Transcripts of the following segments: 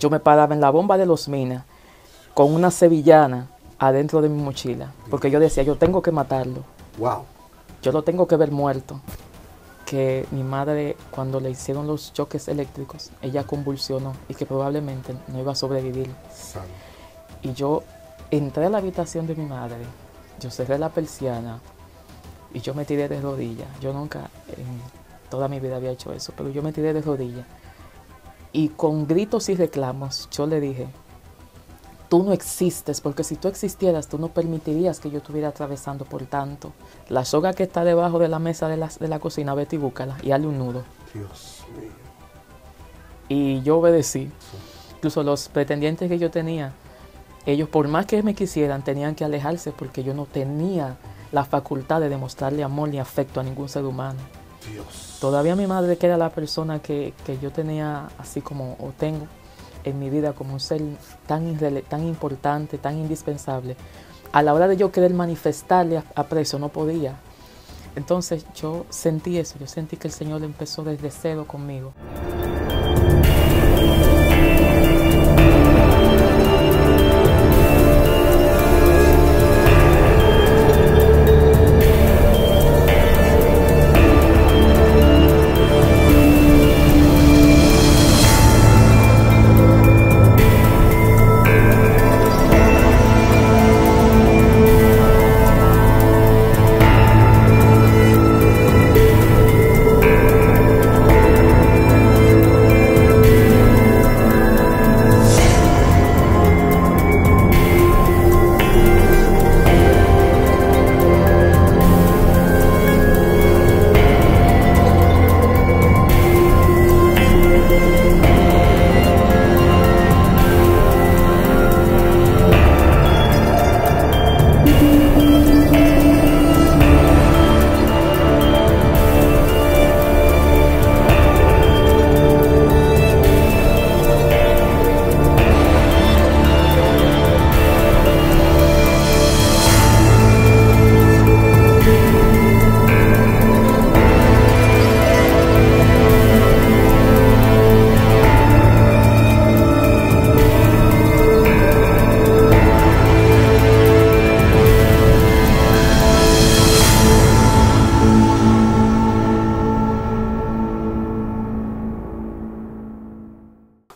yo me paraba en la bomba de Los Minas con una sevillana adentro de mi mochila, porque yo decía, yo tengo que matarlo. Wow. Yo lo tengo que ver muerto. Que mi madre, cuando le hicieron los choques eléctricos, ella convulsionó y que probablemente no iba a sobrevivir. Santo. Y yo entré a la habitación de mi madre, yo cerré la persiana y yo me tiré de rodillas. Yo nunca en toda mi vida había hecho eso, pero yo me tiré de rodillas. Y con gritos y reclamos, yo le dije, tú no existes, porque si tú existieras, tú no permitirías que yo estuviera atravesando por tanto. La soga que está debajo de la mesa de la cocina, vete y búscala y hazle un nudo. Dios mío. Y yo obedecí. Incluso los pretendientes que yo tenía, ellos por más que me quisieran, tenían que alejarse porque yo no tenía la facultad de demostrarle amor ni afecto a ningún ser humano. Dios. Todavía mi madre, que era la persona que yo tenía así como, o tengo en mi vida como un ser tan importante, tan indispensable, a la hora de yo querer manifestarle aprecio no podía. Entonces yo sentí eso, yo sentí que el Señor empezó desde cero conmigo.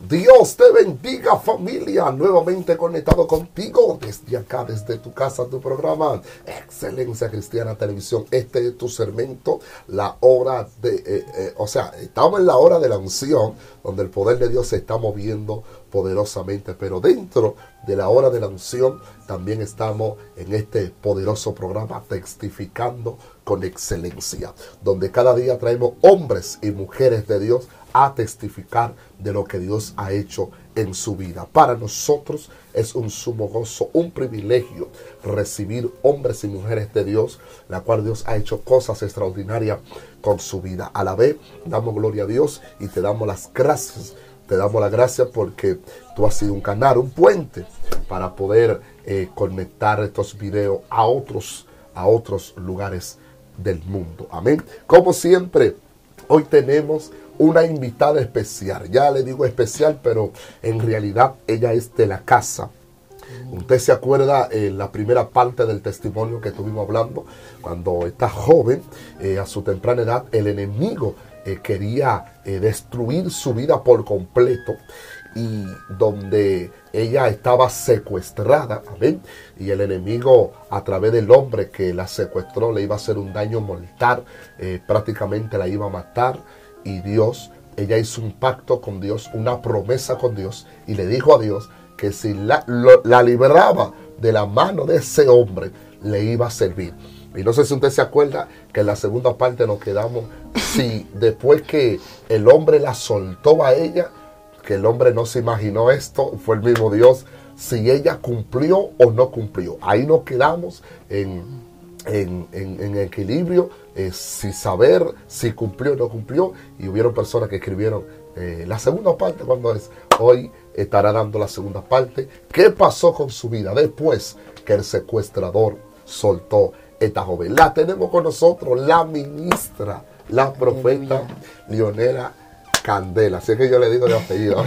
Dios te bendiga, familia, nuevamente conectado contigo desde acá, desde tu casa, tu programa Excelencia Cristiana Televisión. Este es tu segmento, la hora de, estamos en la hora de la unción, donde el poder de Dios se está moviendo poderosamente, pero dentro de la hora de la unción también estamos en este poderoso programa Testificando con Excelencia, donde cada día traemos hombres y mujeres de Dios a testificar de lo que Dios ha hecho en su vida. Para nosotros es un sumo gozo, un privilegio recibir hombres y mujeres de Dios, la cual Dios ha hecho cosas extraordinarias con su vida. A la vez damos gloria a Dios y te damos las gracias. Te damos las gracias porque tú has sido un canal, un puente para poder conectar estos videos a otros lugares del mundo. Amén. Como siempre, hoy tenemos una invitada especial. Ya le digo especial, pero en realidad ella es de la casa. Usted se acuerda en la primera parte del testimonio que estuvimos hablando, cuando esta joven, a su temprana edad, el enemigo quería destruir su vida por completo, y donde ella estaba secuestrada, amén, y el enemigo a través del hombre que la secuestró le iba a hacer un daño mortal, prácticamente la iba a matar. Y Dios, ella hizo un pacto con Dios, una promesa con Dios, y le dijo a Dios que si la libraba de la mano de ese hombre, le iba a servir. Y no sé si usted se acuerda que en la segunda parte nos quedamos, si después que el hombre la soltó a ella, que el hombre no se imaginó esto, fue el mismo Dios, si ella cumplió o no cumplió. Ahí nos quedamos en equilibrio, sin saber si cumplió o no cumplió, y hubieron personas que escribieron la segunda parte. Cuando es hoy estará dando la segunda parte. ¿Qué pasó con su vida después que el secuestrador soltó esta joven? La tenemos con nosotros, la ministra, la profeta Leonela Candela, así es que yo le digo de apellido.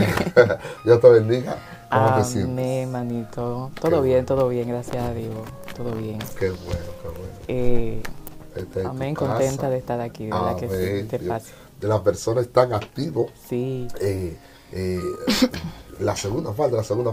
Dios te bendiga. ¿Cómo te sientes? Amén, manito. Qué Todo bien, gracias a Dios. Todo bien. Qué bueno, qué bueno. Esta es Amén, tu casa. contenta de estar aquí, ¿verdad que sí? Te pasa. De las personas están activos. Sí. La segunda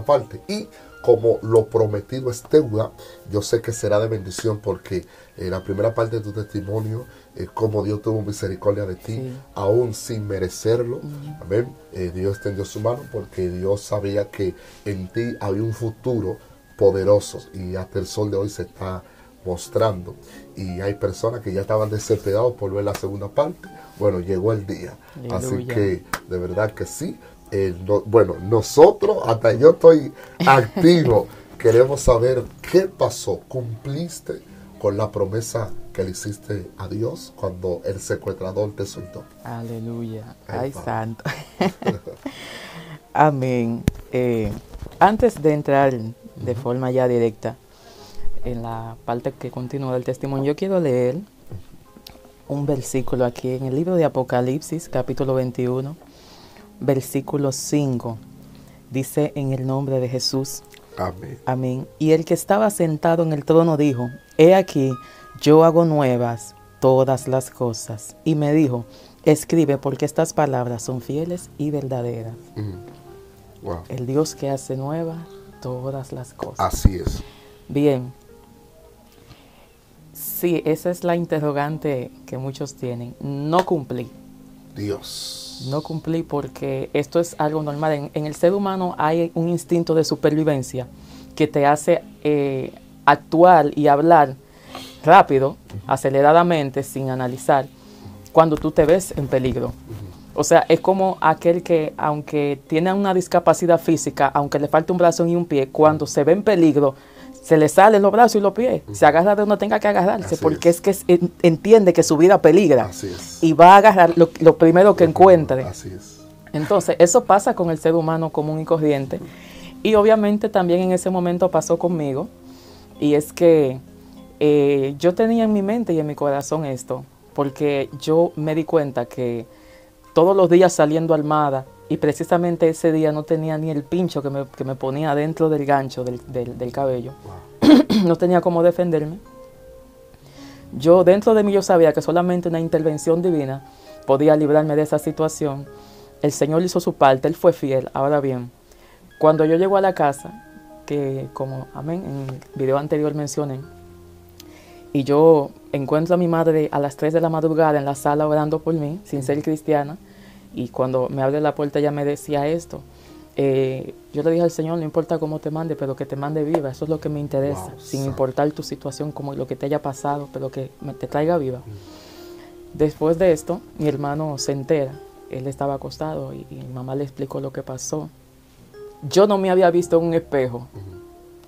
parte. Y como lo prometido es deuda, yo sé que será de bendición porque la primera parte de tu testimonio, como Dios tuvo misericordia de ti, Sí. aún sin merecerlo. Amén. Dios extendió su mano porque Dios sabía que en ti había un futuro poderoso y hasta el sol de hoy se está mostrando. Y hay personas que ya estaban desesperados por ver la segunda parte. Bueno, llegó el día. Aleluya. Así que de verdad que sí. Bueno, nosotros, hasta yo estoy activo, queremos saber qué pasó. ¿Cumpliste con la promesa que le hiciste a Dios cuando el secuestrador te soltó? Aleluya. Ay, Ay, papá. santo. Amén. Antes de entrar de forma ya directa en la parte que continúa del testimonio, yo quiero leer un versículo aquí en el libro de Apocalipsis, capítulo 21, versículo 5. Dice: en el nombre de Jesús. Amén. Amén. Y el que estaba sentado en el trono dijo: he aquí, yo hago nuevas todas las cosas. Y me dijo: escribe, porque estas palabras son fieles y verdaderas. Wow. El Dios que hace nuevas todas las cosas. Así es. Bien. Sí, esa es la interrogante que muchos tienen. No cumplí. Dios. No cumplí porque esto es algo normal. En el ser humano hay un instinto de supervivencia que te hace actuar y hablar rápido, aceleradamente, sin analizar, cuando tú te ves en peligro. O sea, es como aquel que, aunque tiene una discapacidad física, aunque le falta un brazo y un pie, cuando se ve en peligro, se le salen los brazos y los pies. Se agarra de donde tenga que agarrarse, Así porque es. es que entiende que su vida peligra. Así es. Y va a agarrar lo primero que encuentre. Así es. Entonces, eso pasa con el ser humano común y corriente. Y obviamente también en ese momento pasó conmigo. Y es que yo tenía en mi mente y en mi corazón esto, porque yo me di cuenta que todos los días saliendo armada, y precisamente ese día no tenía ni el pincho que me ponía dentro del gancho del cabello. Wow. No tenía cómo defenderme. Yo, dentro de mí, yo sabía que solamente una intervención divina podía librarme de esa situación. El Señor hizo su parte, Él fue fiel. Ahora bien, cuando yo llego a la casa, que como, amén, en el video anterior mencioné, y yo encuentro a mi madre a las 3 de la madrugada en la sala orando por mí, sin ser cristiana, y cuando me abre la puerta ella me decía esto. Yo le dije al Señor: no importa cómo te mande, pero que te mande viva, eso es lo que me interesa, Wow, sin importar tu situación, como lo que te haya pasado, pero que te traiga viva. Después de esto, mi hermano se entera, él estaba acostado y mi mamá le explicó lo que pasó. Yo no me había visto en un espejo.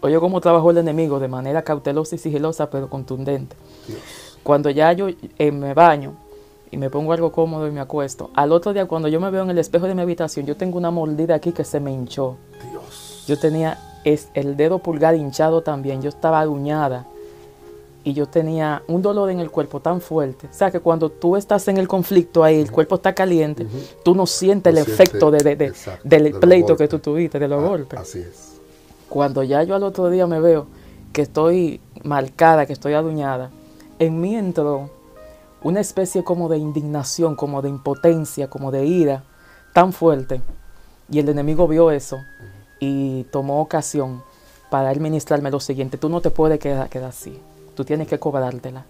Oye, cómo trabajó el enemigo, de manera cautelosa y sigilosa, pero contundente. Dios. Cuando ya yo me baño y me pongo algo cómodo y me acuesto, al otro día cuando yo me veo en el espejo de mi habitación, yo tengo una mordida aquí que se me hinchó. Dios. Yo tenía el dedo pulgar hinchado también, yo estaba aruñada y yo tenía un dolor en el cuerpo tan fuerte. O sea, que cuando tú estás en el conflicto ahí, el cuerpo está caliente, tú no sientes el efecto exacto, del de los pleito que golpes. tú tuviste, de los golpes. Así es. Cuando ya yo al otro día me veo que estoy marcada, que estoy aduñada, en mí entró una especie como de indignación, como de impotencia, como de ira tan fuerte. Y el enemigo vio eso y tomó ocasión para él ministrarme lo siguiente: tú no te puedes quedar así, tú tienes que cobrártela.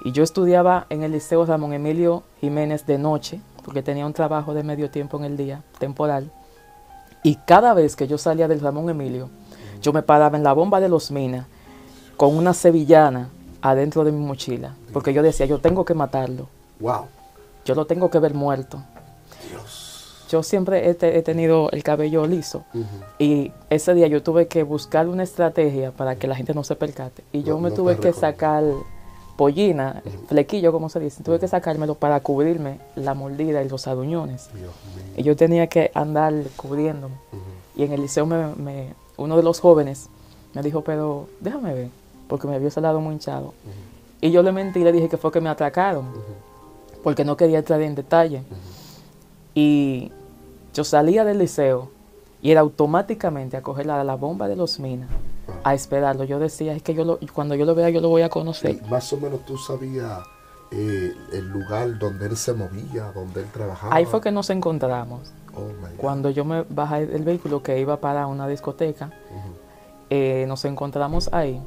Y yo estudiaba en el Liceo Ramón Emilio Jiménez de noche, porque tenía un trabajo de medio tiempo en el día, temporal. Y cada vez que yo salía del Ramón Emilio, yo me paraba en la bomba de Los Minas con una sevillana adentro de mi mochila, porque yo decía: yo tengo que matarlo, Wow. yo lo tengo que ver muerto. Dios. Yo siempre he tenido el cabello liso, y ese día yo tuve que buscar una estrategia para que la gente no se percate, y yo me No tuve te que reconozco. sacar pollina, flequillo como se dice, tuve que sacármelo para cubrirme la mordida y los aduñones, Dios mío. y yo tenía que andar cubriéndome. Y en el liceo uno de los jóvenes me dijo: pero déjame ver, porque me vio ese lado muy hinchado. Y yo le mentí y le dije que fue que me atracaron, porque no quería entrar en detalle. Y yo salía del liceo y era automáticamente a coger la bomba de los Minas, a esperarlo. Yo decía, es que cuando yo lo vea, yo lo voy a conocer. Y más o menos tú sabías el lugar donde él se movía, donde él trabajaba. Ahí fue que nos encontramos. Oh, my God. Cuando yo me bajé del vehículo que iba para una discoteca, nos encontramos ahí.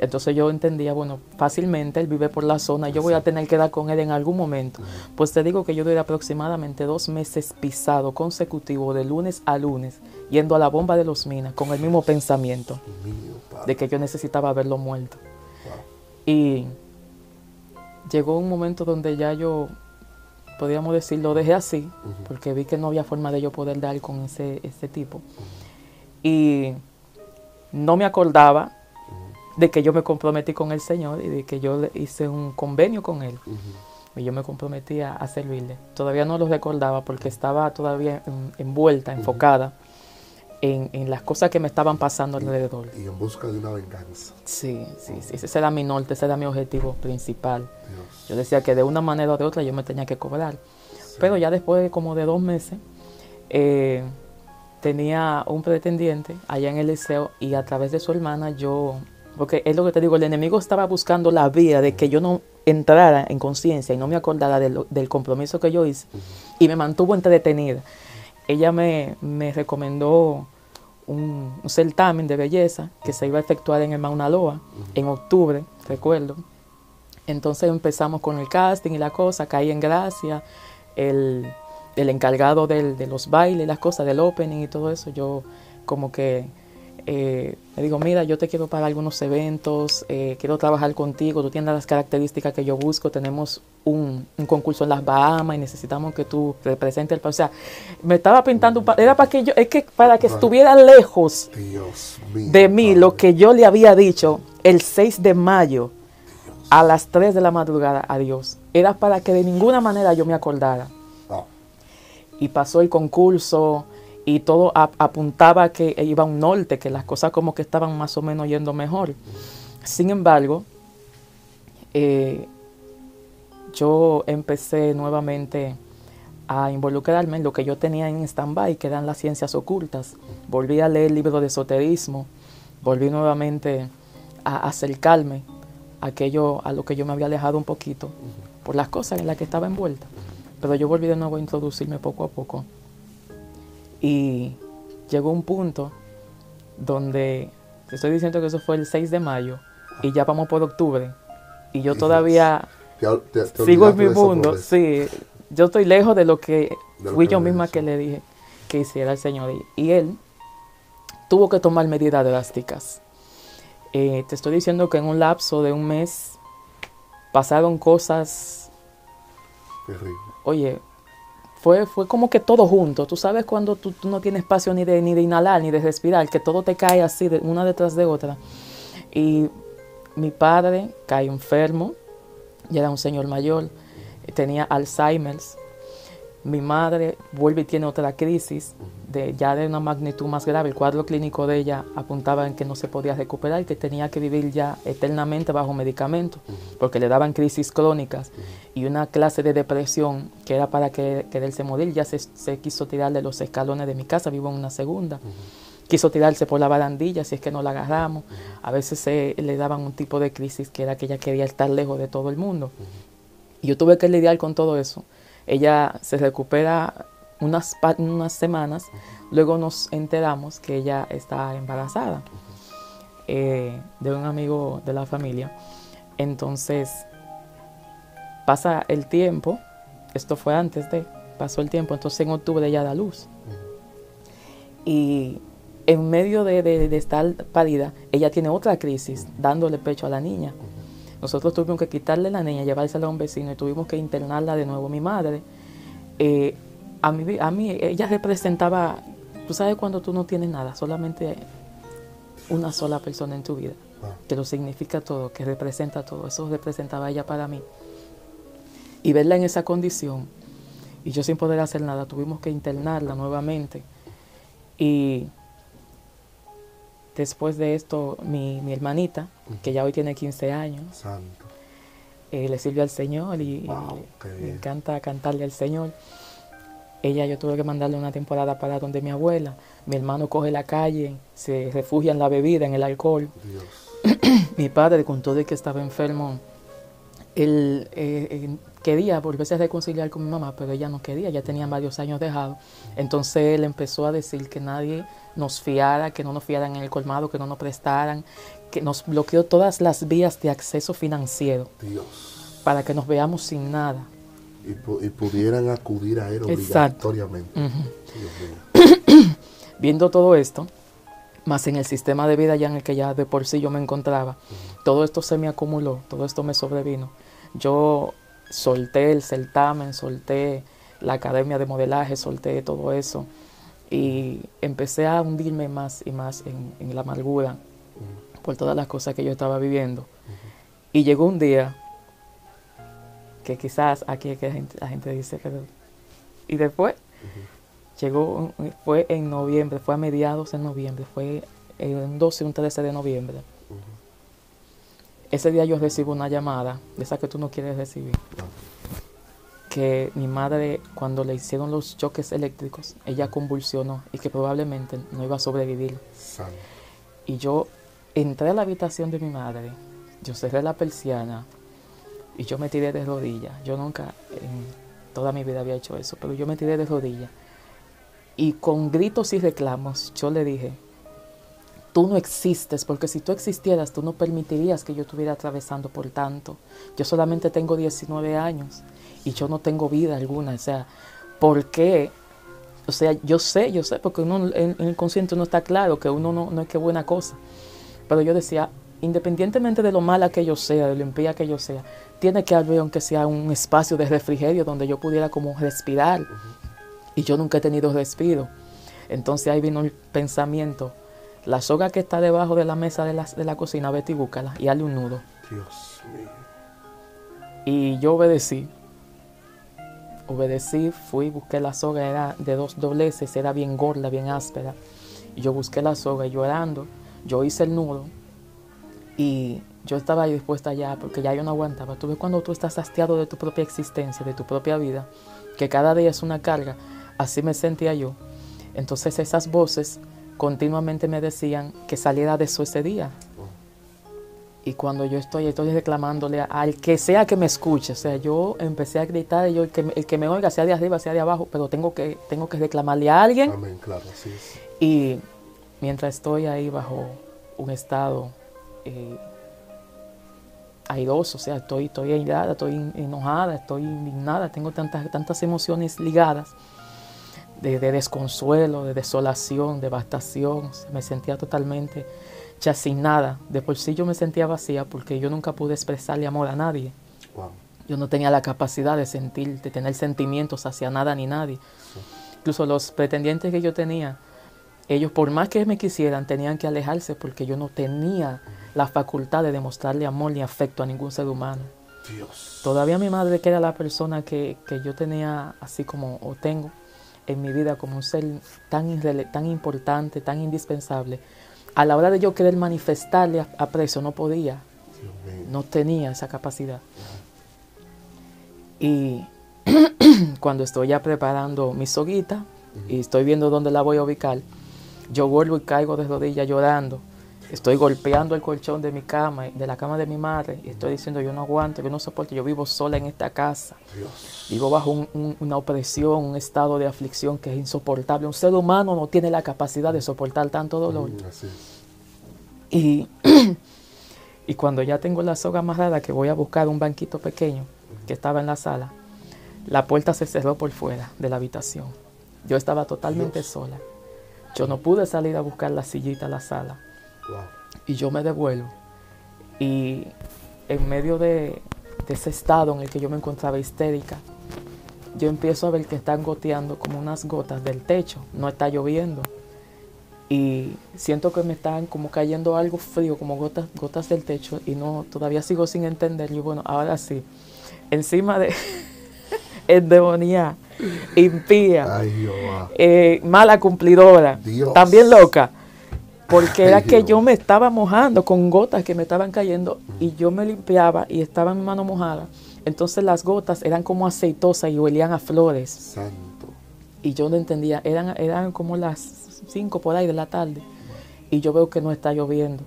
Entonces yo entendía, bueno, fácilmente él vive por la zona, yo voy a tener que dar con él en algún momento. Pues te digo que yo duré aproximadamente 2 meses pisado consecutivo de lunes a lunes, yendo a la bomba de los Minas con el mismo pensamiento de que yo necesitaba verlo muerto. Wow. Y llegó un momento donde ya yo, podríamos decir, lo dejé así, porque vi que no había forma de yo poder dar con ese tipo. Y no me acordaba de que yo me comprometí con el Señor y de que yo hice un convenio con Él. Y yo me comprometí a servirle. Todavía no lo recordaba porque estaba todavía envuelta, enfocada en las cosas que me estaban pasando alrededor. Y en busca de una venganza. Sí. Ese era mi norte, ese era mi objetivo principal. Dios. Yo decía que de una manera o de otra yo me tenía que cobrar. Sí. Pero ya después de como de 2 meses, tenía un pretendiente allá en el liceo y a través de su hermana porque es lo que te digo, el enemigo estaba buscando la vía de que yo no entrara en conciencia y no me acordara del compromiso que yo hice y me mantuvo entretenida. Ella me recomendó un certamen de belleza que se iba a efectuar en el Mauna Loa en octubre, recuerdo. Entonces empezamos con el casting y la cosa, caí en gracia, el encargado de los bailes, las cosas, del opening y todo eso, yo como que le digo, mira, yo te quiero para algunos eventos, quiero trabajar contigo, tú tienes las características que yo busco, tenemos un concurso en las Bahamas y necesitamos que tú representes el país. O sea, me estaba pintando, era para que para que estuviera lejos de mí lo que yo le había dicho el 6 de mayo a las 3 de la madrugada a Dios. Era para que de ninguna manera yo me acordara. Y pasó el concurso y todo apuntaba a que iba a un norte, que las cosas como que estaban más o menos yendo mejor. Sin embargo, yo empecé nuevamente a involucrarme en lo que yo tenía en stand-by, que eran las ciencias ocultas. Volví a leer libros de esoterismo, volví nuevamente a acercarme a lo que yo me había alejado un poquito por las cosas en las que estaba envuelta. Pero yo volví de nuevo a introducirme poco a poco. Y llegó un punto donde, te estoy diciendo que eso fue el 6 de mayo, y ya vamos por octubre, y yo todavía sigo en mi mundo. Sí, yo estoy lejos de lo que fui yo misma que le dije que hiciera el Señor. Y Él tuvo que tomar medidas drásticas. Te estoy diciendo que en un lapso de un mes pasaron cosas. Terrible. Oye, fue como que todo junto. Tú sabes cuando tú no tienes espacio ni de inhalar ni de respirar, que todo te cae así, una detrás de otra. Y mi padre cae enfermo, ya era un señor mayor, tenía Alzheimer's. Mi madre vuelve y tiene otra crisis, ya de una magnitud más grave. El cuadro clínico de ella apuntaba en que no se podía recuperar, que tenía que vivir ya eternamente bajo medicamentos, porque le daban crisis crónicas y una clase de depresión que era para quererse morir. Ya se quiso tirar de los escalones de mi casa, vivo en una segunda. Quiso tirarse por la barandilla, si es que no la agarramos. A veces le daban un tipo de crisis que era que ella quería estar lejos de todo el mundo. Y yo tuve que lidiar con todo eso. Ella se recupera unas semanas, luego nos enteramos que ella está embarazada de un amigo de la familia. Entonces pasa el tiempo, esto fue pasó el tiempo, entonces en octubre ella da luz. Y en medio de estar parida, ella tiene otra crisis, dándole pecho a la niña. Nosotros tuvimos que quitarle la niña, llevársela a un vecino y tuvimos que internarla de nuevo. Mi madre, a mí, ella representaba, tú sabes cuando tú no tienes nada, solamente una sola persona en tu vida, que lo significa todo, que representa todo. Eso representaba ella para mí. Y verla en esa condición, y yo sin poder hacer nada, tuvimos que internarla nuevamente. Y después de esto, mi hermanita, que ya hoy tiene 15 años, Santo. Le sirve al Señor y Wow, le encanta cantarle al Señor. Ella, yo tuve que mandarle una temporada para donde mi abuela. Mi hermano coge la calle, se refugia en la bebida, en el alcohol. Dios. Mi padre, con todo el que estaba enfermo, él quería volverse a reconciliar con mi mamá, pero ella no quería, ya tenía varios años dejado. Entonces él empezó a decir que nadie nos fiara, que no nos fiaran en el colmado, que no nos prestaran, que nos bloqueó todas las vías de acceso financiero. Dios. Para que nos veamos sin nada. Y pudieran acudir a él obligatoriamente. Dios mío. Viendo todo esto, más en el sistema de vida ya en el que ya de por sí yo me encontraba, todo esto se me acumuló, todo esto me sobrevino. Yo solté el certamen, solté la academia de modelaje, solté todo eso y empecé a hundirme más y más en la amargura por todas las cosas que yo estaba viviendo. Y llegó un día que quizás aquí es que la gente dice, pero y después llegó, fue en noviembre, fue a mediados de noviembre, fue un 12 y un 13 de noviembre. Ese día yo recibo una llamada, de esa que tú no quieres recibir, que mi madre, cuando le hicieron los choques eléctricos, ella convulsionó y que probablemente no iba a sobrevivir. Y yo entré a la habitación de mi madre, yo cerré la persiana y yo me tiré de rodillas. Yo nunca en toda mi vida había hecho eso, pero yo me tiré de rodillas. Y con gritos y reclamos, yo le dije, tú no existes, porque si tú existieras, tú no permitirías que yo estuviera atravesando por tanto. Yo solamente tengo 19 años y yo no tengo vida alguna. O sea, ¿por qué? O sea, yo sé, porque uno en el consciente uno está claro que uno no es que buena cosa. Pero yo decía, independientemente de lo mala que yo sea, de lo impía que yo sea, tiene que haber, aunque sea un espacio de refrigerio donde yo pudiera como respirar. Y yo nunca he tenido respiro. Entonces ahí vino el pensamiento, la soga que está debajo de la mesa de la cocina, vete y búscala y hazle un nudo. Dios mío. Y yo obedecí, fui, busqué la soga, era de 2 dobleces, era bien gorda, bien áspera. Y yo busqué la soga y llorando, yo hice el nudo y yo estaba ahí dispuesta ya, porque ya yo no aguantaba. Tú ves cuando tú estás hastiado de tu propia existencia, de tu propia vida, que cada día es una carga, así me sentía yo. Entonces esas voces continuamente me decían que saliera de eso ese día. Y cuando yo estoy reclamándole al que sea que me escuche, o sea, yo empecé a gritar, y yo, el que me oiga, sea de arriba, sea de abajo, pero tengo que reclamarle a alguien. Amén, claro, así es. Y mientras estoy ahí bajo un estado airoso, o sea, estoy airada, estoy enojada, estoy indignada, tengo tantas emociones ligadas de desconsuelo, de desolación, devastación. Me sentía totalmente chacinada. De por sí yo me sentía vacía porque yo nunca pude expresarle amor a nadie. Wow. Yo no tenía la capacidad de sentir, de tener sentimientos hacia nada ni nadie. Sí. Incluso los pretendientes que yo tenía, ellos por más que me quisieran, tenían que alejarse porque yo no tenía la facultad de demostrarle amor ni afecto a ningún ser humano. Dios. Todavía mi madre, que era la persona que yo tenía así como, o tengo en mi vida como un ser tan importante, tan indispensable, a la hora de yo querer manifestarle aprecio, no podía, no tenía esa capacidad. Y cuando estoy ya preparando mi soguita y estoy viendo dónde la voy a ubicar, yo vuelvo y caigo de rodillas llorando. Estoy golpeando el colchón de mi cama, de la cama de mi madre, y estoy diciendo, yo no aguanto, yo no soporto, yo vivo sola en esta casa. Dios. Vivo bajo una opresión, un estado de aflicción que es insoportable. Un ser humano no tiene la capacidad de soportar tanto dolor. Así es. Y cuando ya tengo la soga amarrada, que voy a buscar un banquito pequeño que estaba en la sala, la puerta se cerró por fuera de la habitación. Yo estaba totalmente sola. Yo no pude salir a buscar la sillita a la sala. Wow. Y yo me devuelvo. Y en medio de ese estado en el que yo me encontraba histérica, yo empiezo a ver que están goteando como unas gotas del techo. No está lloviendo. Y siento que me están como cayendo algo frío, como gotas del techo. Y no, todavía sigo sin entender. Y bueno, ahora sí. Encima de endemoniada, impía, ay, Jehová, mala cumplidora, Dios, también loca. Porque era ay, que Jehová, yo me estaba mojando con gotas que me estaban cayendo y yo me limpiaba y estaba mi mano mojada. Entonces las gotas eran como aceitosas y olían a flores. santo. y yo no entendía, eran como las 5 por ahí de la tarde, y yo veo que no está lloviendo,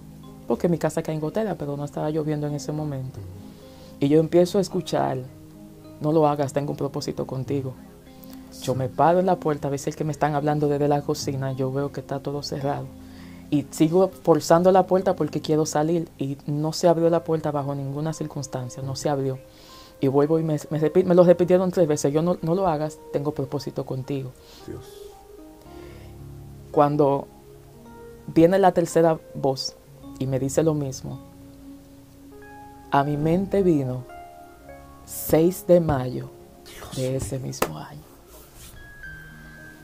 porque mi casa cae en gotera, pero no estaba lloviendo en ese momento. Y yo empiezo a escuchar, no lo hagas, tengo un propósito contigo. Yo me paro en la puerta, a veces que me están hablando desde la cocina, yo veo que está todo cerrado. Y sigo forzando la puerta porque quiero salir, y no se abrió la puerta bajo ninguna circunstancia, no se abrió. Y vuelvo y me lo repitieron 3 veces, yo no lo hagas, tengo propósito contigo. Dios. Cuando viene la tercera voz y me dice lo mismo, a mi mente vino 6 de mayo de ese mismo año.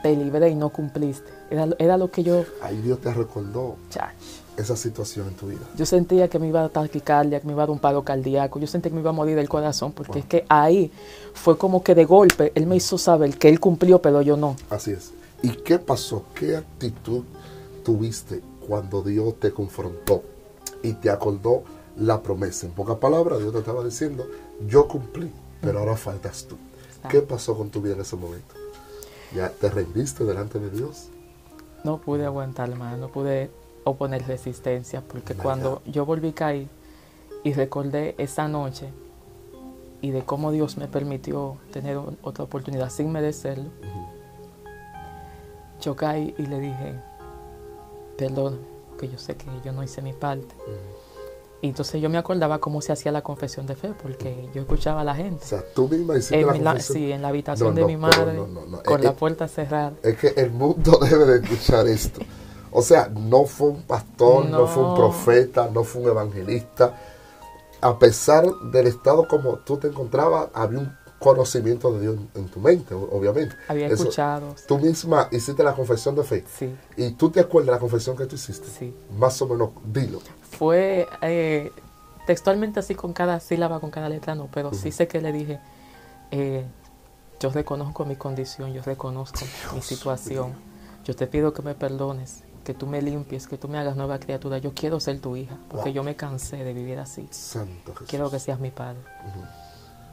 Te libré y no cumpliste. Era lo que yo... Ahí Dios te recordó Chach. esa situación en tu vida. Yo sentía que me iba a dar taquicardia, que me iba a dar un paro cardíaco. Yo sentía que me iba a morir del corazón, porque es que ahí fue como que de golpe Él me hizo saber que Él cumplió, pero yo no. Así es. ¿Y qué pasó? ¿Qué actitud tuviste cuando Dios te confrontó y te acordó la promesa? En pocas palabras, Dios te estaba diciendo, yo cumplí, pero ahora faltas tú. ¿Qué pasó con tu vida en ese momento? ¿Ya te rendiste delante de Dios? No pude aguantar más, no pude oponer resistencia, porque cuando yo volví a caer y recordé esa noche y de cómo Dios me permitió tener otra oportunidad sin merecerlo, yo caí y le dije, perdóname, que yo sé que yo no hice mi parte. Y entonces yo me acordaba cómo se hacía la confesión de fe, porque yo escuchaba a la gente. O sea, tú misma hiciste la confesión. Sí, en la habitación de mi madre, con la puerta cerrada. Es que el mundo debe de escuchar esto. O sea, no fue un pastor, no fue un profeta, no fue un evangelista. A pesar del estado como tú te encontrabas, había un conocimiento de Dios en tu mente, obviamente. Había escuchado. Tú misma hiciste la confesión de fe. Sí. ¿Y tú te acuerdas de la confesión que tú hiciste? Sí. Más o menos, dilo. Fue textualmente así con cada sílaba, con cada letra, no, pero sí sé que le dije, yo reconozco mi condición, yo reconozco mi situación, yo te pido que me perdones, que tú me limpies, que tú me hagas nueva criatura, yo quiero ser tu hija, porque yo me cansé de vivir así. Santo Jesús. Quiero que seas mi padre.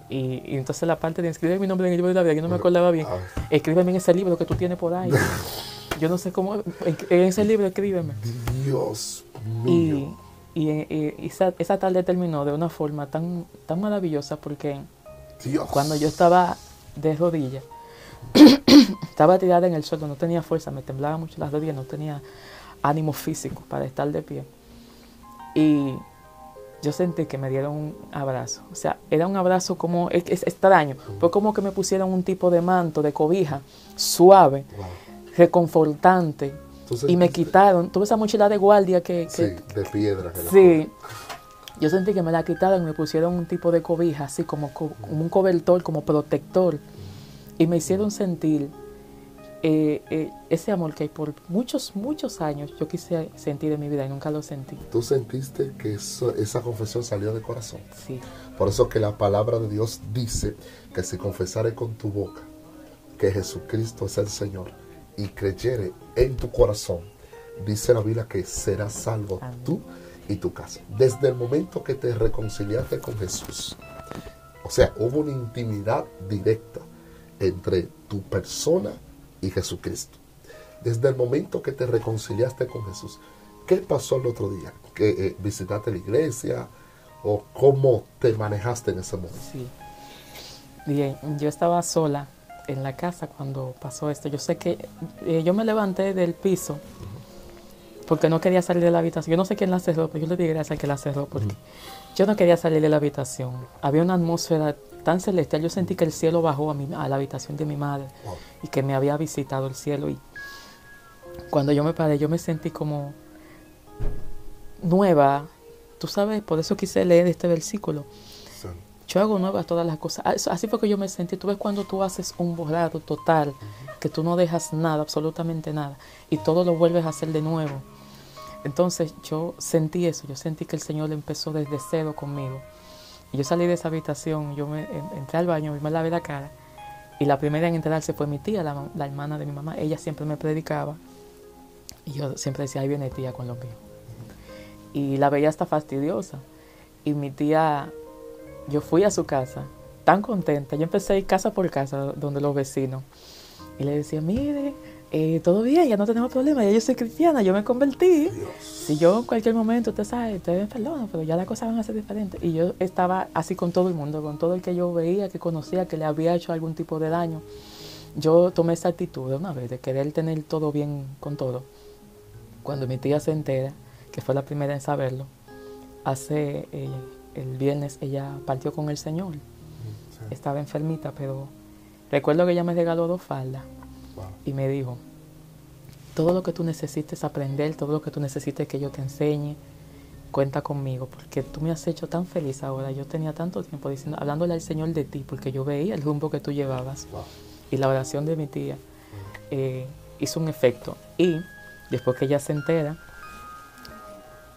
Y entonces la parte de escribir mi nombre en el libro de la vida, yo no me acordaba bien, escríbeme en ese libro que tú tienes por ahí. Yo no sé cómo, en ese libro escríbeme. Dios mío. Y esa tarde terminó de una forma tan maravillosa, porque Dios. cuando yo estaba de rodillas, estaba tirada en el suelo, no tenía fuerza, me temblaban mucho las rodillas, no tenía ánimo físico para estar de pie. Y yo sentí que me dieron un abrazo. O sea, era un abrazo como, es extraño, fue como que me pusieron un tipo de manto, de cobija, suave, reconfortante. Y me quitaron, tuve esa mochila de guardia que sí, de piedra. Sí, yo sentí que me la quitaron y me pusieron un tipo de cobija, así como un cobertor, como protector. Y me hicieron sentir ese amor que por muchos años yo quise sentir en mi vida y nunca lo sentí. ¿Tú sentiste que esa confesión salió de corazón? Sí. Por eso que la palabra de Dios dice que si confesares con tu boca que Jesucristo es el Señor y creyere en tu corazón, dice la Biblia que serás salvo. Amén. Tú y tu casa. Desde el momento que te reconciliaste con Jesús, o sea, hubo una intimidad directa entre tu persona y Jesucristo. Desde el momento que te reconciliaste con Jesús, ¿qué pasó el otro día? ¿Que visitaste la iglesia o cómo te manejaste en ese momento? Sí. Bien, yo estaba sola en la casa cuando pasó esto. Yo sé que yo me levanté del piso porque no quería salir de la habitación. Yo no sé quién la cerró, pero yo le di gracias al que la cerró, porque yo no quería salir de la habitación. Había una atmósfera tan celestial. Yo sentí que el cielo bajó a la habitación de mi madre y que me había visitado el cielo. Y cuando yo me paré, yo me sentí como nueva. Tú sabes, por eso quise leer este versículo. Sí. Yo hago nuevas todas las cosas. Así fue que yo me sentí. Tú ves cuando tú haces un borrado total, que tú no dejas nada, absolutamente nada, y todo lo vuelves a hacer de nuevo. Entonces yo sentí eso. Yo sentí que el Señor empezó desde cero conmigo. Y yo salí de esa habitación, yo entré al baño y me lavé la cara. Y la primera en enterarse fue mi tía, la hermana de mi mamá. Ella siempre me predicaba. Y yo siempre decía, ahí viene tía con lo mío. Y la veía hasta fastidiosa. Y mi tía, yo fui a su casa tan contenta. Yo empecé a ir casa por casa donde los vecinos. Y le decía, mire, todo bien, ya no tenemos problema, ya yo soy cristiana, yo me convertí. Dios. Si yo en cualquier momento, usted sabe, ustedes me perdonan, pero ya las cosas van a ser diferentes. Y yo estaba así con todo el mundo, con todo el que yo veía, que conocía, que le había hecho algún tipo de daño. Yo tomé esa actitud de una vez, de querer tener todo bien con todo. Cuando mi tía se entera, que fue la primera en saberlo, el viernes ella partió con el Señor. Sí. Estaba enfermita, pero recuerdo que ella me regaló 2 faldas. Wow. Y me dijo, todo lo que tú necesites aprender, todo lo que tú necesites que yo te enseñe, cuenta conmigo, porque tú me has hecho tan feliz ahora. Yo tenía tanto tiempo hablándole al Señor de ti, porque yo veía el rumbo que tú llevabas. Wow. Y la oración de mi tía hizo un efecto. Y después que ella se entera,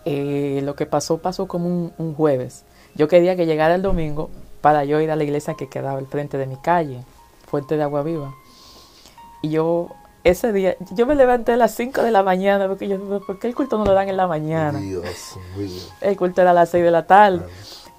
lo que pasó como un jueves. Yo quería que llegara el domingo para yo ir a la iglesia que quedaba al frente de mi calle, Fuente de Agua Viva. Y ese día, yo me levanté a las 5 de la mañana, porque ¿por qué el culto no lo dan en la mañana? Dios mío. El culto era a las 6 de la tarde.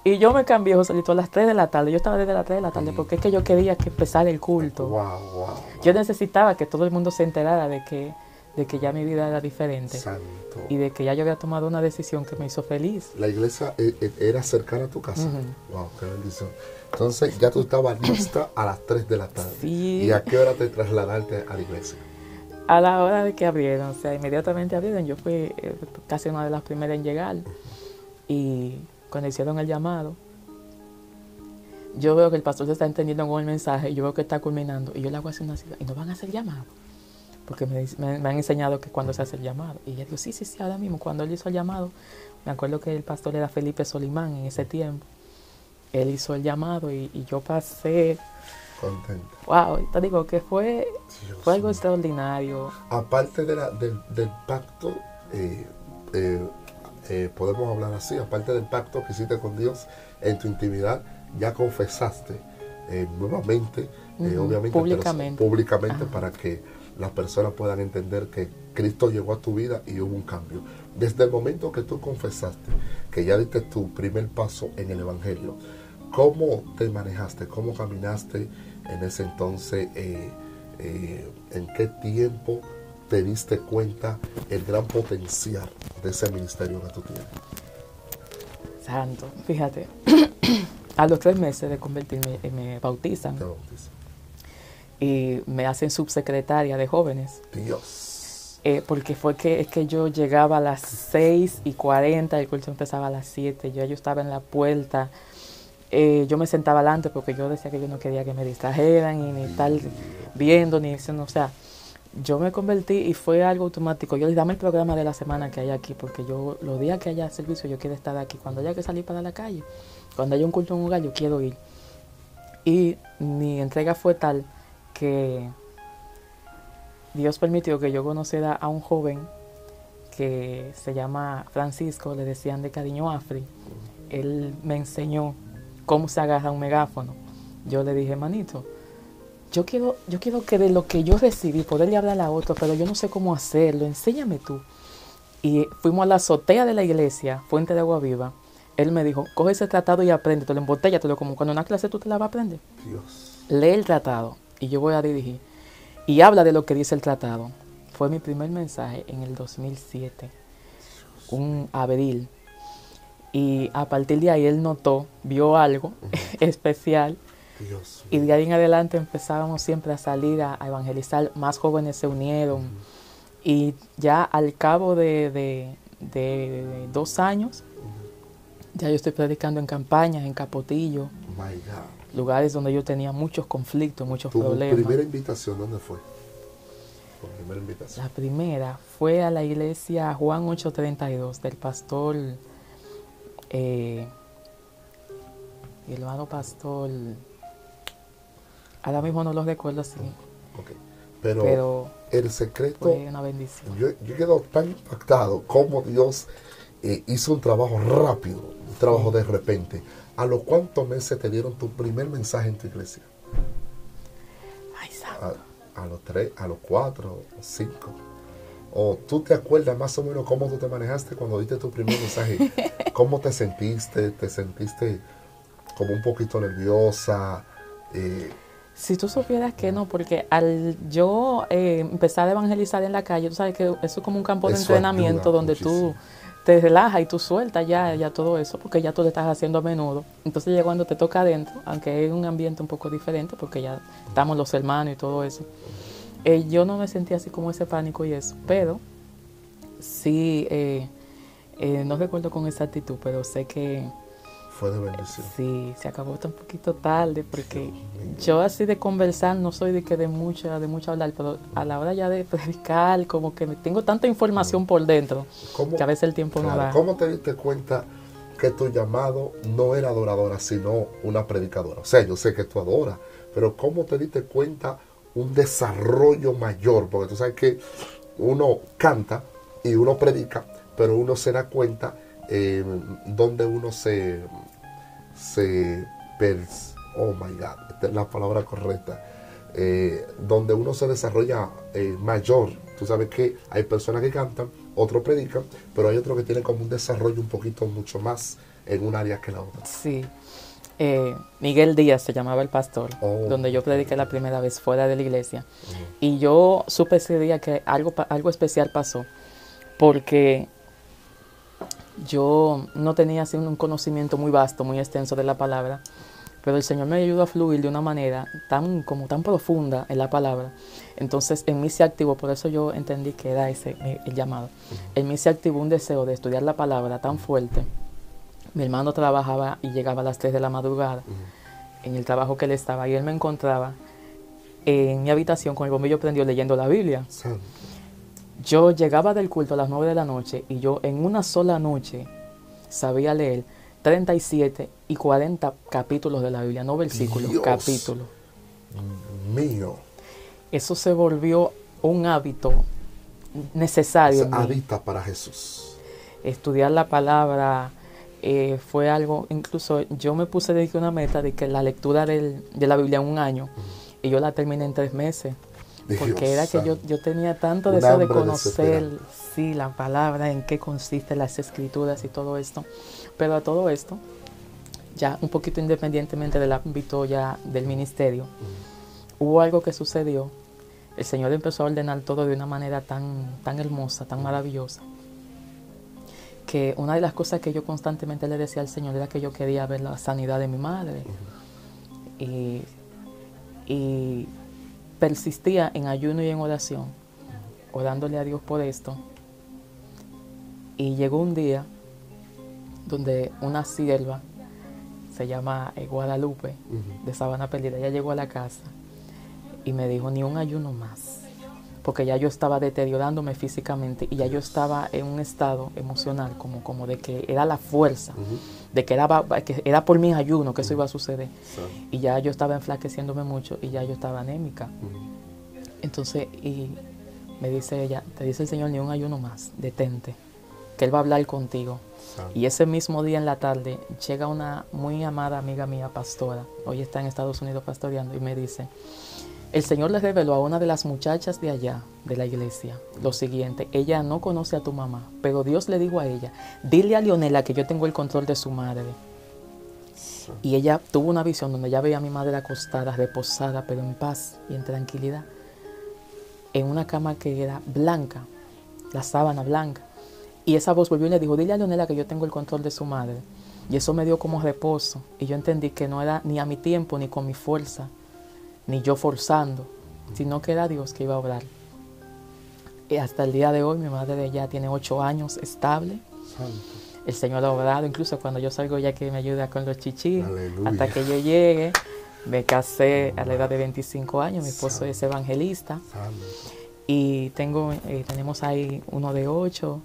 Y yo me cambié, Joselito, a las 3 de la tarde. Yo estaba desde las 3 de la tarde porque es que yo quería que empezara el culto. Wow. Yo necesitaba que todo el mundo se enterara de que ya mi vida era diferente. Santo. Y de que ya yo había tomado una decisión que me hizo feliz. La iglesia era cercana a tu casa. Wow, qué bendición. Entonces ya tú estabas lista a las 3 de la tarde. Sí. ¿Y a qué hora te trasladaste a la iglesia? A la hora de que abrieron, o sea, inmediatamente abrieron. Yo fui casi una de las primeras en llegar. Y cuando hicieron el llamado, yo veo que el pastor se está entendiendo con el mensaje y yo veo que está culminando. Y yo le hago así una cita, ¿y no van a hacer llamado? Porque me han enseñado que cuando se hace el llamado. Y ella dijo, sí, ahora mismo. Cuando él hizo el llamado, me acuerdo que el pastor era Felipe Solimán en ese tiempo. Él hizo el llamado y yo pasé. Contento. Wow, te digo que fue algo extraordinario. Aparte del pacto, podemos hablar así, aparte del pacto que hiciste con Dios en tu intimidad, ya confesaste nuevamente, obviamente, públicamente para que las personas puedan entender que Cristo llegó a tu vida y hubo un cambio. Desde el momento que tú confesaste, que ya diste tu primer paso en el Evangelio, ¿cómo te manejaste? ¿Cómo caminaste en ese entonces? ¿En qué tiempo te diste cuenta el gran potencial de ese ministerio que tú tienes? Santo, fíjate, a los 3 meses de convertirme, me bautizan. Te bautizan. Y me hacen subsecretaria de jóvenes. Dios. Porque es que yo llegaba a las 6:40, el curso empezaba a las 7, yo estaba en la puerta. Yo me sentaba adelante porque yo decía que yo no quería que me distrajeran y ni estar viendo, ni eso, o sea, yo me convertí y fue algo automático. Yo les dame el programa de la semana que hay aquí, porque yo los días que haya servicio yo quiero estar aquí. Cuando haya que salir para la calle, cuando haya un culto en un lugar, yo quiero ir. Y mi entrega fue tal que Dios permitió que yo conociera a un joven que se llama Francisco, le decían de cariño Afri. Él me enseñó cómo se agarra un megáfono. Yo le dije, manito, yo quiero que de lo que yo recibí, poderle hablar a otro, pero yo no sé cómo hacerlo, enséñame tú. Y fuimos a la azotea de la iglesia, Fuente de Agua Viva. Él me dijo, coge ese tratado y apréndetelo, embotéllatelo, como cuando en una clase tú te la vas a aprender. Dios. Lee el tratado y yo voy a dirigir. Y habla de lo que dice el tratado. Fue mi primer mensaje en el 2007, un abril. Y a partir de ahí él vio algo especial. Dios. Y de ahí en adelante empezábamos siempre a salir a evangelizar. Más jóvenes se unieron. Y ya al cabo de 2 años, ya yo estoy predicando en campañas, en Capotillo. My God. Lugares donde yo tenía muchos conflictos, muchos ¿Tu problemas. primera invitación dónde fue? ¿Tu primera invitación? La primera fue a la iglesia Juan 832 del pastor, el hermano pastor, ahora mismo no lo recuerdo así, Okay. Pero el secreto, fue una bendición. yo quedo tan impactado cómo Dios hizo un trabajo rápido, un trabajo de repente. ¿A los cuántos meses te dieron tu primer mensaje en tu iglesia? Ay, santo. A los 3, a los 4, 5. ¿O tú te acuerdas más o menos cómo tú te manejaste cuando diste tu primer mensaje? ¿Cómo te sentiste? ¿Te sentiste como un poquito nerviosa? Si tú supieras que no, porque al yo empezar a evangelizar en la calle, tú sabes que eso es como un campo de entrenamiento donde muchísimo. Tú te relajas y tú sueltas ya todo eso, porque ya tú lo estás haciendo a menudo. Entonces ya cuando te toca adentro, aunque es un ambiente un poco diferente, porque ya estamos los hermanos y todo eso, yo no me sentía así como ese pánico y eso, pero sí, no recuerdo con exactitud, pero sé que fue de bendición. Sí, se acabó hasta un poquito tarde, porque yo así de conversar no soy de mucho hablar, pero a la hora ya de predicar, como que tengo tanta información por dentro, que a veces el tiempo no da. ¿Cómo te diste cuenta que tu llamado no era adoradora, sino una predicadora? O sea, yo sé que tú adoras, pero ¿cómo te diste cuenta un desarrollo mayor? Porque tú sabes que uno canta y uno predica, pero uno se da cuenta donde uno oh my God, esta es la palabra correcta, donde uno se desarrolla mayor. Tú sabes que hay personas que cantan, otros predican, pero hay otros que tienen como un desarrollo un poquito mucho más en un área que la otra. Sí. Miguel Díaz se llamaba el pastor, donde yo prediqué la primera vez fuera de la iglesia. Y yo supe ese día que algo especial pasó, porque yo no tenía así un conocimiento muy vasto, muy extenso de la palabra, pero el Señor me ayudó a fluir de una manera tan profunda en la palabra. Entonces en mí se activó, por eso yo entendí que era ese el llamado. En mí se activó un deseo de estudiar la palabra tan fuerte. Mi hermano trabajaba y llegaba a las 3 de la madrugada en el trabajo que él estaba, y él me encontraba en mi habitación con el bombillo prendido leyendo la Biblia. Sí. Yo llegaba del culto a las 9 de la noche y yo en una sola noche sabía leer 37 y 40 capítulos de la Biblia, no versículos, Dios capítulos. Mío. Eso se volvió un hábito necesario. Adicta para Jesús. Estudiar la palabra fue algo, incluso yo me puse de una meta de que la lectura de la Biblia en un año, y yo la terminé en 3 meses. Porque Dios, era que yo tenía tanto deseo de conocer la palabra, en qué consiste las escrituras y todo esto. Pero a todo esto, ya un poquito independientemente del ámbito ya del ministerio, hubo algo que sucedió. El Señor empezó a ordenar todo de una manera tan hermosa, tan maravillosa, que una de las cosas que yo constantemente le decía al Señor era que yo quería ver la sanidad de mi madre. Y persistía en ayuno y en oración, orándole a Dios por esto. Y llegó un día donde una sierva, se llama Guadalupe, de Sabana Perdida, ella llegó a la casa y me dijo: ni un ayuno más, porque ya yo estaba deteriorándome físicamente y ya yo estaba en un estado emocional como de que era la fuerza, de que era por mis ayunos que eso iba a suceder. Y ya yo estaba enflaqueciéndome mucho y ya yo estaba anémica. Entonces, y me dice ella: te dice el Señor, ni un ayuno más, detente, que Él va a hablar contigo. Y ese mismo día en la tarde llega una muy amada amiga mía, pastora, hoy está en Estados Unidos pastoreando, y me dice: el Señor le reveló a una de las muchachas de allá, de la iglesia, lo siguiente: ella no conoce a tu mamá, pero Dios le dijo a ella: dile a Leonela que yo tengo el control de su madre. Sí. Y ella tuvo una visión donde ella veía a mi madre acostada, reposada, pero en paz y en tranquilidad, en una cama que era blanca, la sábana blanca. Y esa voz volvió y le dijo: dile a Leonela que yo tengo el control de su madre. Y eso me dio como reposo, y yo entendí que no era ni a mi tiempo, ni con mi fuerza, ni yo forzando, sino que era Dios que iba a obrar. Y hasta el día de hoy mi madre ya tiene 8 años estable. Santo. El Señor ha obrado, incluso cuando yo salgo ya que me ayuda con los chichis. Aleluya. Hasta que yo llegue. Me casé a la edad de 25 años, mi esposo es evangelista. Y tenemos ahí uno de 8,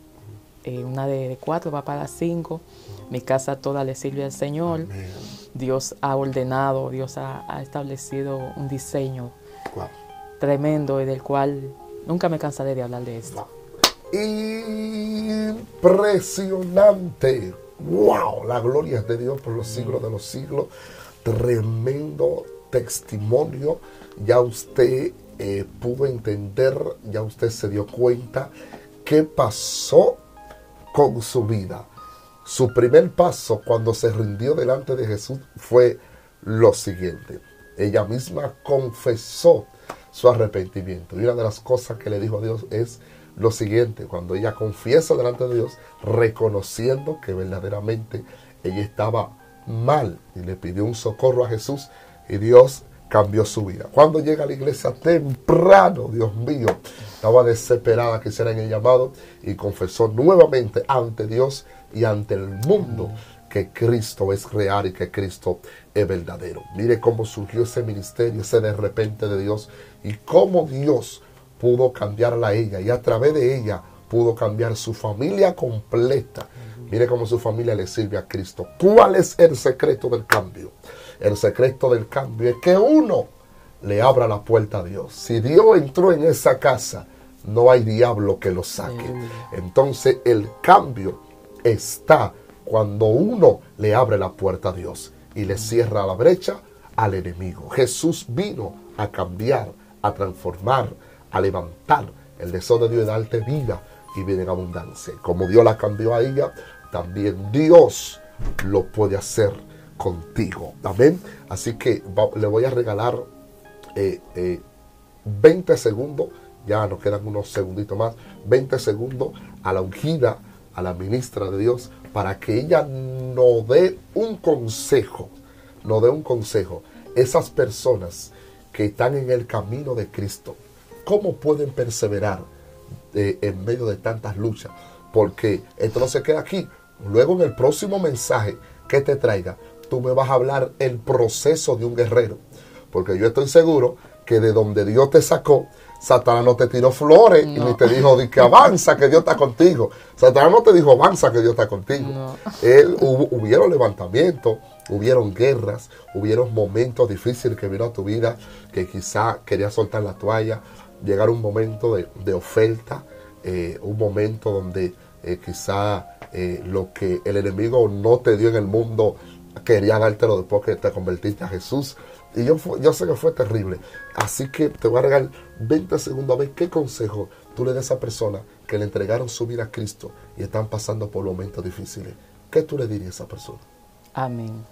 una de 4, va para 5. Mi casa toda le sirve al Señor. Amén. Dios ha ordenado, Dios ha establecido un diseño tremendo, y del cual nunca me cansaré de hablar de esto. Impresionante. ¡Wow! La gloria es de Dios por los siglos de los siglos. Tremendo testimonio. Ya usted pudo entender, ya usted se dio cuenta qué pasó con su vida. Su primer paso cuando se rindió delante de Jesús fue lo siguiente: ella misma confesó su arrepentimiento. Y una de las cosas que le dijo a Dios es lo siguiente: cuando ella confiesa delante de Dios, reconociendo que verdaderamente ella estaba mal y le pidió un socorro a Jesús, y Dios cambió su vida. Cuando llega a la iglesia temprano, Dios mío, estaba desesperada que hicieran el llamado y confesó nuevamente ante Dios y ante el mundo que Cristo es real y que Cristo es verdadero. Mire cómo surgió ese ministerio, ese de repente de Dios, y cómo Dios pudo cambiarla a ella, y a través de ella pudo cambiar su familia completa. Mire cómo su familia le sirve a Cristo. ¿Cuál es el secreto del cambio? El secreto del cambio es que uno le abra la puerta a Dios. Si Dios entró en esa casa, no hay diablo que lo saque. Entonces el cambio está cuando uno le abre la puerta a Dios y le cierra la brecha al enemigo. Jesús vino a cambiar, a transformar, a levantar. El deseo de Dios es darte vida y vida en abundancia. Como Dios la cambió a ella, también Dios lo puede hacer contigo. Amén. Así que le voy a regalar 20 segundos. Ya nos quedan unos segunditos más. 20 segundos a la ungida, a la ministra de Dios, para que ella nos dé un consejo. Nos dé un consejo. Esas personas que están en el camino de Cristo, ¿cómo pueden perseverar en medio de tantas luchas? Porque esto no se queda aquí. Luego en el próximo mensaje que te traiga, tú me vas a hablar el proceso de un guerrero. Porque yo estoy seguro que de donde Dios te sacó, Satanás no te tiró flores y ni te dijo que avanza, que Dios está contigo. Satanás no te dijo avanza, que Dios está contigo. No. Hubieron levantamientos, hubieron guerras, hubieron momentos difíciles que vino a tu vida, que quizá querías soltar la toalla, llegar un momento de oferta, un momento donde quizá lo que el enemigo no te dio en el mundo, quería dártelo después que te convertiste a Jesús. Y yo sé que fue terrible. Así que te voy a regalar 20 segundos a ver qué consejo tú le das a esa persona que le entregaron su vida a Cristo y están pasando por momentos difíciles. ¿Qué tú le dirías a esa persona? Amén.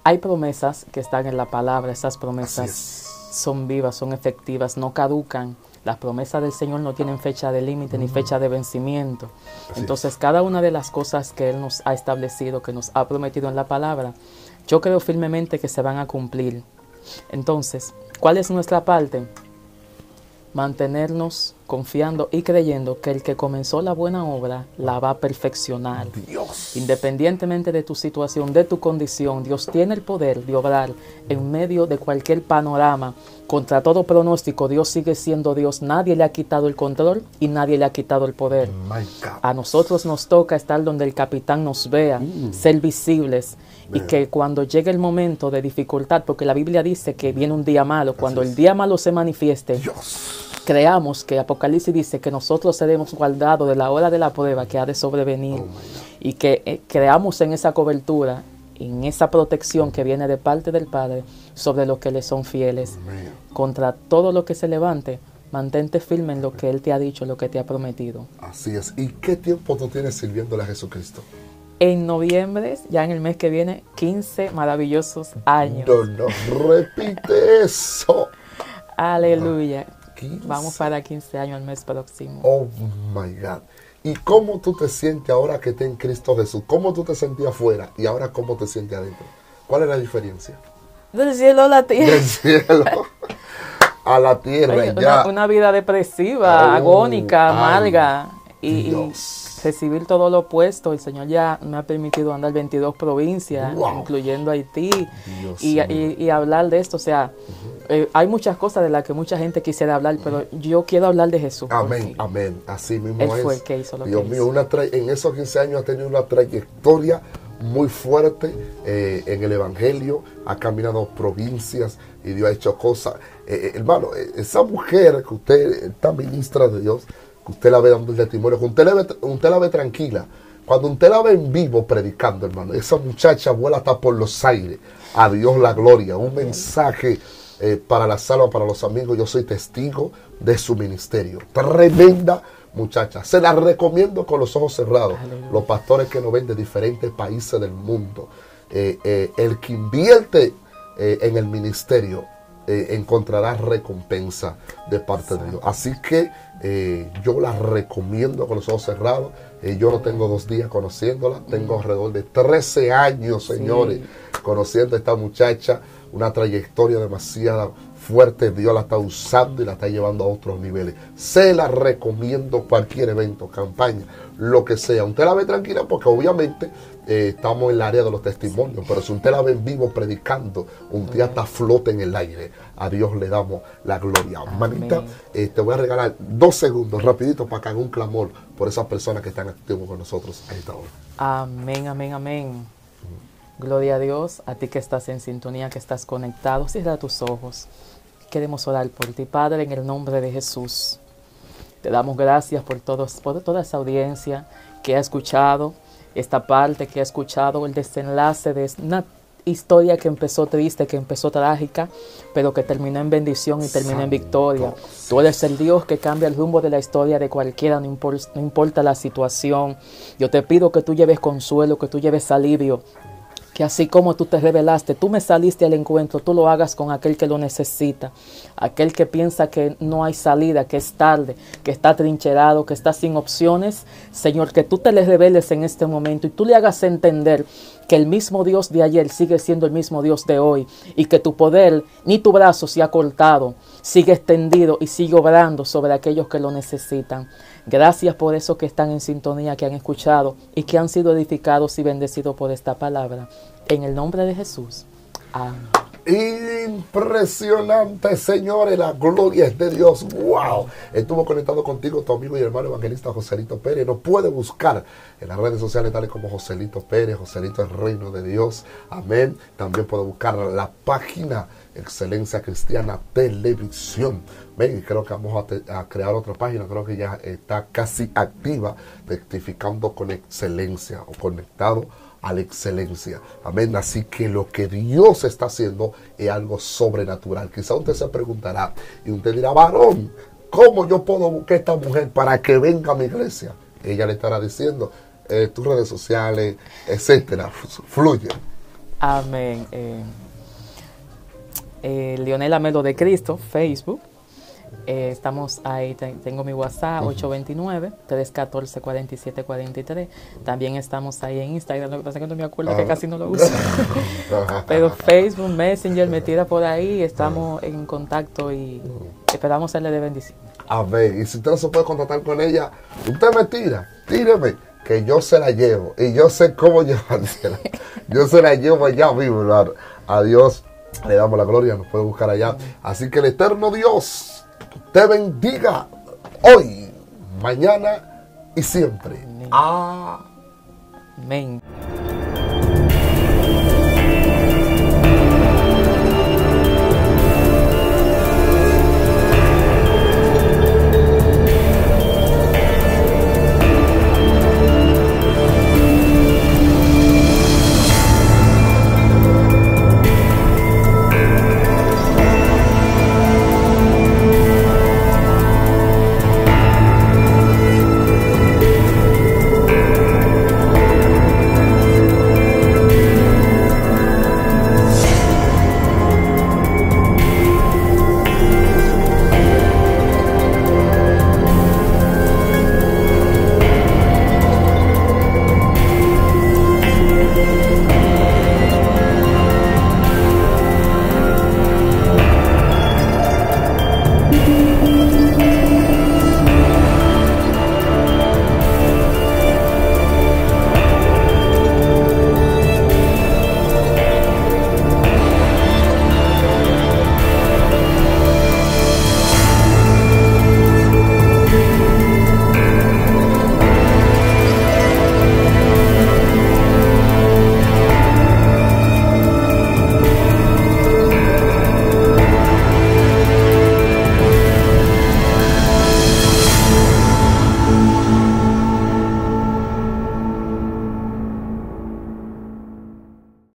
Hay promesas que están en la palabra. Esas promesas son vivas, son efectivas, no caducan. Las promesas del Señor no tienen fecha de límite ni fecha de vencimiento. Entonces, cada una de las cosas que Él nos ha establecido, que nos ha prometido en la palabra, yo creo firmemente que se van a cumplir. Entonces, ¿cuál es nuestra parte? Mantenernos confiando y creyendo que el que comenzó la buena obra la va a perfeccionar. Dios. Independientemente de tu situación, de tu condición, Dios tiene el poder de obrar en medio de cualquier panorama. Contra todo pronóstico, Dios sigue siendo Dios. Nadie le ha quitado el control y nadie le ha quitado el poder. A nosotros nos toca estar donde el capitán nos vea, ser visibles. Y que cuando llegue el momento de dificultad, porque la Biblia dice que viene un día malo, cuando el día malo se manifieste, creamos que Apocalipsis dice que nosotros seremos guardados de la hora de la prueba que ha de sobrevenir, y que creamos en esa cobertura, en esa protección que viene de parte del Padre sobre los que le son fieles. Contra todo lo que se levante, mantente firme en lo que Él te ha dicho, lo que te ha prometido. Así es. ¿Y qué tiempo tú tienes sirviéndole a Jesucristo? En noviembre, ya en el mes que viene, 15 maravillosos años. No, repite eso. Aleluya. 15. Vamos para 15 años el mes próximo. Oh my God. ¿Y cómo tú te sientes ahora que estás en Cristo Jesús? ¿Cómo tú te sentías afuera y ahora cómo te sientes adentro? ¿Cuál es la diferencia? Del cielo a la tierra. Del cielo a la tierra. Oye, ya. Una vida depresiva, agónica, amarga. Y recibir todo lo opuesto. El Señor ya me ha permitido andar 22 provincias, incluyendo Haití, y hablar de esto. O sea, hay muchas cosas de las que mucha gente quisiera hablar, pero yo quiero hablar de Jesús. Amén, amén. Así mismo Él es. fue el que hizo lo Dios que mío, hizo. En esos 15 años ha tenido una trayectoria muy fuerte en el Evangelio, ha caminado provincias y Dios ha hecho cosas. Hermano, esa mujer que usted, esta ministra de Dios, que usted la ve dando el testimonio, que usted la ve tranquila, cuando usted la ve en vivo predicando, hermano, esa muchacha vuela hasta por los aires. A Dios la gloria. Un mensaje para la salva, para los amigos. Yo soy testigo de su ministerio. Tremenda muchacha. Se la recomiendo con los ojos cerrados. Aleluya. Los pastores que nos ven de diferentes países del mundo. el que invierte en el ministerio encontrará recompensa de parte de Dios. Así que yo la recomiendo con los ojos cerrados. Yo no tengo 2 días conociéndola, tengo alrededor de 13 años, señores, conociendo a esta muchacha, una trayectoria demasiado fuerte. Dios la está usando y la está llevando a otros niveles. Se la recomiendo cualquier evento, campaña, lo que sea. Usted la ve tranquila porque obviamente estamos en el área de los testimonios, pero si usted la ve en vivo predicando, un día está flote en el aire. A Dios le damos la gloria. Manita, te voy a regalar 2 segundos rapidito para que haga un clamor por esas personas que están activos con nosotros a esta hora. Amén, amén, amén. Gloria a Dios, a ti que estás en sintonía, que estás conectado. Cierra tus ojos. Queremos orar por ti, Padre, en el nombre de Jesús. Te damos gracias por toda esa audiencia que ha escuchado esta parte, que ha escuchado el desenlace de una historia que empezó triste, que empezó trágica, pero que terminó en bendición y terminó en victoria. Tú eres el Dios que cambia el rumbo de la historia de cualquiera, no importa la situación. Yo te pido que tú lleves consuelo, que tú lleves alivio, que así como tú te revelaste, tú me saliste al encuentro, tú lo hagas con aquel que lo necesita, aquel que piensa que no hay salida, que es tarde, que está trincherado, que está sin opciones. Señor, que tú te le reveles en este momento y tú le hagas entender que el mismo Dios de ayer sigue siendo el mismo Dios de hoy y que tu poder ni tu brazo se ha cortado, sigue extendido y sigue obrando sobre aquellos que lo necesitan. Gracias por eso que están en sintonía, que han escuchado y que han sido edificados y bendecidos por esta palabra. En el nombre de Jesús. Amén. Impresionante, señores, la gloria es de Dios. Wow, estuvo conectado contigo tu amigo y hermano evangelista Joselito Pérez. Nos puede buscar en las redes sociales tales como Joselito Pérez, Joselito el Reino de Dios. Amén. También puede buscar la página Excelencia Cristiana Televisión. Ven, creo que vamos a crear otra página, creo que ya está casi activa, Testificando con Excelencia o Conectado a la Excelencia. Amén. Así que lo que Dios está haciendo es algo sobrenatural. Quizá usted se preguntará y usted dirá, varón, ¿cómo yo puedo buscar a esta mujer para que venga a mi iglesia? Ella le estará diciendo, tus redes sociales, etcétera. Fluye. Amén. Leonel Amelo de Cristo, Facebook. Estamos ahí, tengo mi WhatsApp 829-314-4743. También estamos ahí en Instagram, lo que pasa es que no me acuerdo, que casi no lo uso. Pero Facebook, Messenger, me tira por ahí, estamos en contacto y esperamos serle de bendición. A ver, y si usted no se puede contactar con ella, usted me tira, tíreme, que yo se la llevo y yo sé cómo llevársela. Yo se la llevo allá mismo, hermano. A Dios le damos la gloria, nos puede buscar allá. Así que el eterno Dios te bendiga hoy, mañana y siempre. Amén. Amén.